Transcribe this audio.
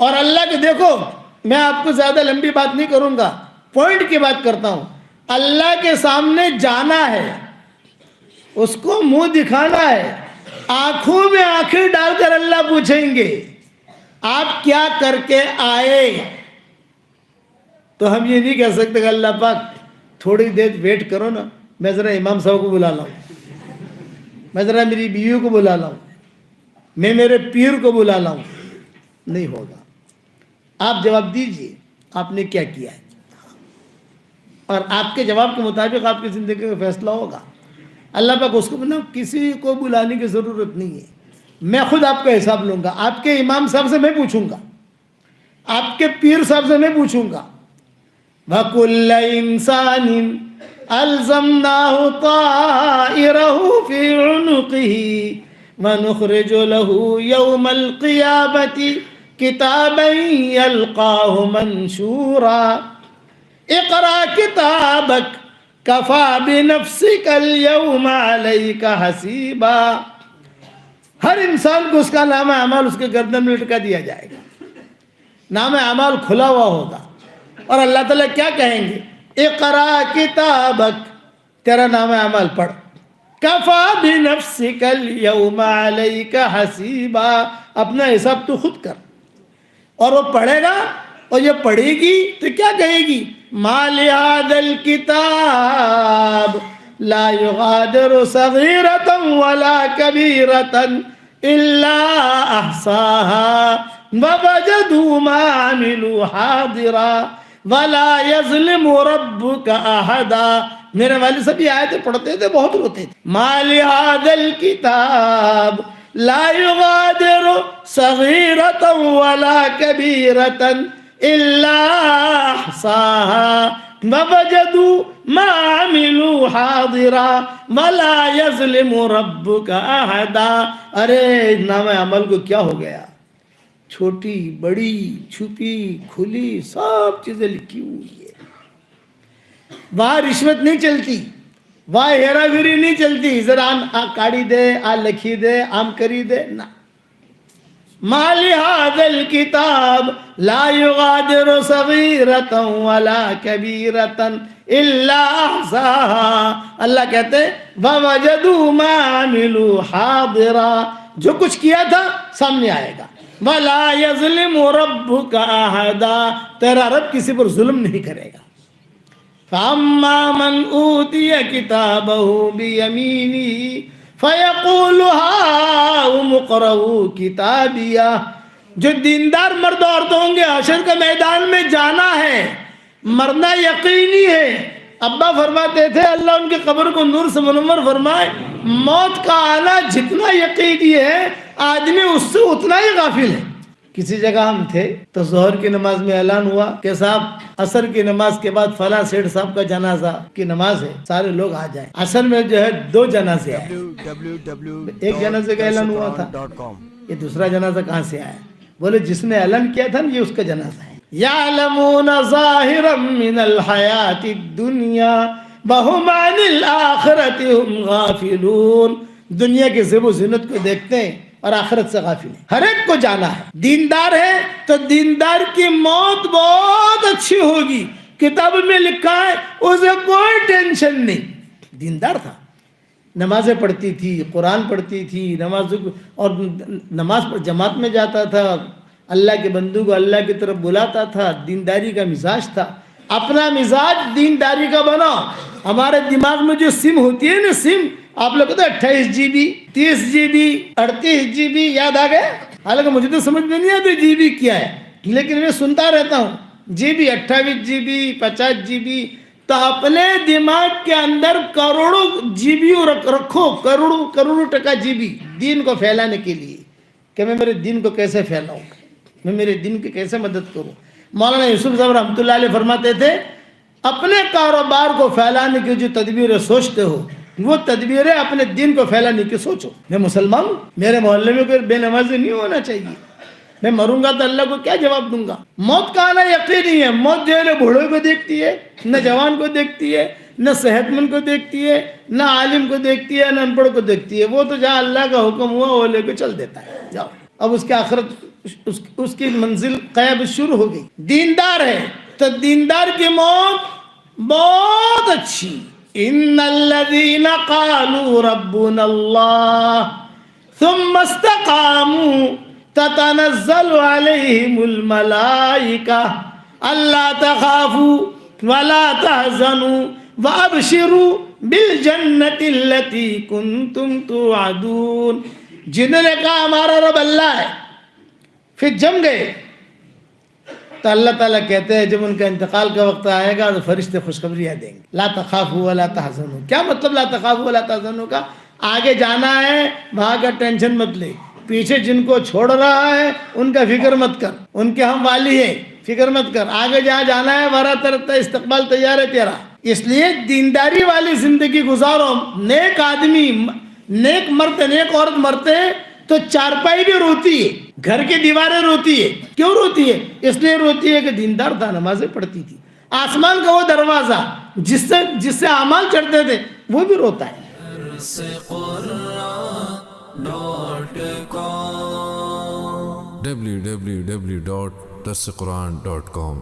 اور اللہ کے دیکھو میں آپ کو زیادہ لمبی بات نہیں کروں گا، پوائنٹ کی بات کرتا ہوں. اللہ کے سامنے جانا ہے، اس کو منہ دکھانا ہے، آنکھوں میں آنکھیں ڈال کر اللہ پوچھیں گے آپ کیا کر کے آئے. تو ہم یہ نہیں کہہ سکتے کہ اللہ پاک تھوڑی دیر ویٹ کرو نا، میں ذرا امام صاحب کو بلا لاؤں، میں ذرا میری بیوی کو بلا لاؤں، میں میرے پیر کو بلا لاؤں. نہیں ہوگا. آپ جواب دیجئے آپ نے کیا کیا ہے، اور آپ کے جواب کے مطابق آپ کی زندگی کا فیصلہ ہوگا. اللہ پاک اس کو بنا کسی کو بلانے کی ضرورت نہیں ہے، میں خود آپ کا حساب لوں گا. آپ کے امام صاحب سے میں پوچھوں گا، آپ کے پیر صاحب سے میں پوچھوں گا. وَكُلَّ إِنسَانٍ أَلْزَمْنَاهُ طَائِرَهُ فِي عُنُقِهِ وَنُخْرِجُ لَهُ يَوْمَ الْقِيَامَةِ كِتَابًا يَلْقَاهُ مَنْشُورًا اقرأ كِتَابَكَ كَفَى بِنَفْسِكَ الْيَوْمَ عَلَيْكَ حَسِيبًا. ہر انسان کو اس کا نام اعمال اس کے گردن میں لٹکا دیا جائے گا، نام اعمال کھلا ہوا ہوگا. اور اللہ تعالیٰ کیا کہیں گے؟ اقرا کتابک، تیرا نام اعمال پڑھ. کفا بنفسک اليوم علیک حسیبا، اپنا حساب تو خود کر. اور وہ پڑھے گا اور یہ پڑھے گی تو کیا کہے گی؟ ما لہذا الکتاب لا یغادر صغیرۃ ولا کبیرۃ الا احصاها ووجدوا ما عملوا حاضرا ولا یظلم ربک احدا. میرے والد صاحب یہ آیتیں پڑھتے تھے بہت روتے تھے. ما لہذا الکتاب لا یغادر صغیرۃ ولا کبیرۃ الا احصاها ووجدوا ما عملوا حاضرا ولا یظلم ربک احدا. ارے نام عمل کو کیا ہو گیا؟ چھوٹی بڑی چھپی کھلی سب چیزیں لکھی ہوئی ہے. وہاں رشوت نہیں چلتی، وہاں ہیرا پھیری نہیں چلتی، ذرا آ کاڑی دے، آ لکھی دے، آم کری دے نا. ما لہذا الکتاب لا یغادر صغیرۃ ولا کبیرۃ الا احصاها. اللہ کہتے ووجدوا ما عملوا حاضرا، جو کچھ کیا تھا سامنے آئے گا. وَلَا يَظْلِمُ رَبُّكَ أَحَدًا، تیرا رب کسی پر ظلم نہیں کرے گا. فَأَمَّا مَنْ أُوتِيَ كِتَابَهُ بِيَمِينِهِ فَيَقُولُ هَاؤُمُ اقْرَءُوا كِتَابِيَهْ. جو دیندار مرد عورت ہوں گے حشر کے میدان میں جانا ہے، مرنا یقینی ہے. ابا فرماتے تھے اللہ ان کی قبر کو نور سے منور فرمائے، موت کا آنا جتنا یقینی ہے آدمی اس سے اتنا ہی غافل ہے. کسی جگہ ہم تھے تو ظہر کی نماز میں اعلان ہوا کہ صاحب عصر کی نماز کے بعد فلاں سیٹھ صاحب کا جنازہ کی نماز ہے، سارے لوگ آ جائیں. عصر میں جو ہے 2 جنازے آئے. ایک جنازے کا اعلان ہوا تھا، یہ دوسرا جنازہ کہاں سے آیا؟ بولے جس نے اعلان کیا تھا یہ اس کا جنازہ ہے. یعلمون ظاہرا من الحیات الدنیا وہم عن الآخرت ہم غافلون. دنیا کے زیب و زینت کو دیکھتے ہیں اور آخرت سے غافل ہیں. ہر ایک کو جانا ہے. دیندار ہے تو دیندار کی موت بہت اچھی ہوگی، کتاب میں لکھا ہے اسے کوئی ٹینشن نہیں. دیندار تھا، نمازیں پڑھتی تھی، قرآن پڑھتی تھی، نماز پر جماعت میں جاتا تھا، اللہ کے بندوں کو اللہ کی طرف بلاتا تھا، دینداری کا مزاج تھا. اپنا مزاج دینداری کا بنا. ہمارے دماغ میں جو سم ہوتی ہے نا، سم آپ لوگ کہتے ہیں 28 GB 30 GB 38 GB یاد آ گئے. حالانکہ مجھے تو سمجھ میں نہیں آتی جی بی کیا ہے، لیکن میں سنتا رہتا ہوں جی بی 28 GB 50 GB. تو اپنے دماغ کے اندر کروڑوں جی بی رکھو، کروڑوں ٹکا جی بی دین کو پھیلانے کے لیے، کہ میں میرے دین کو کیسے پھیلاؤں، میں میرے دین کی کیسے مدد کروں. مولانا یوسف صاحب رحمۃ اللہ علیہ فرماتے تھے اپنے کاروبار کو پھیلانے کی جو تدبیریں سوچتے ہو وہ تدبیریں اپنے دین کو پھیلانے کی سوچو. میں مسلمان ہوں، میرے محلے میں کوئی بے نمازی نہیں ہونا چاہیے. میں مروں گا تو اللہ کو کیا جواب دوں گا؟ موت کا آنا یقینی ہے. موت جو ہے نہ بوڑھے کو دیکھتی ہے، نہ جوان کو دیکھتی ہے، نہ صحت مند کو دیکھتی ہے، نہ عالم کو دیکھتی ہے، نہ ان پڑھ کو دیکھتی ہے. وہ تو جہاں اللہ کا حکم ہوا وہ لے کے چل دیتا ہے. جاؤ. اب اس کی آخرت اس کی منزل قیب شروع ہو گئی. دیندار ہے تو دیندار کی موت بہت اچھی. ان الذين قالوا ربنا الله ثم استقاموا تتنزل عليهم الملائكة ألا تخافوا ولا تحزنوا وابشروا بالجنة التي كنتم توعدون. جنہوں نے کہا ہمارا رب اللہ ہے پھر جم گئے تو اللہ تعالیٰ کہتے ہیں جب ان کا انتقال کا وقت آئے گا تو فرشتے خوشخبریاں دیں گے. لا تخافوا ولا تحزنوا. کیا مطلب لا تخافوا ولا تحزنوا کا؟ آگے جانا ہے وہاں کا ٹینشن مت لے, پیچھے جن کو چھوڑ رہا ہے ان کا فکر مت کر, ان کے ہم والی ہیں فکر مت کر, آگے جہاں جانا ہے ورا ترتا استقبال تیار ہے تیرا. اس لیے دینداری والی زندگی گزارو. نیک آدمی, نیک مرتے, نیک عورت مرتے ہیں تو چارپائی بھی روتی ہے, گھر کی دیواریں روتی ہے. کیوں روتی ہے؟ اس لیے روتی ہے کہ دیندار تھا, نمازیں پڑھتی تھی. آسمان کا وہ دروازہ جس سے اعمال چڑھتے تھے وہ بھی روتا ہے. www.darsequran.com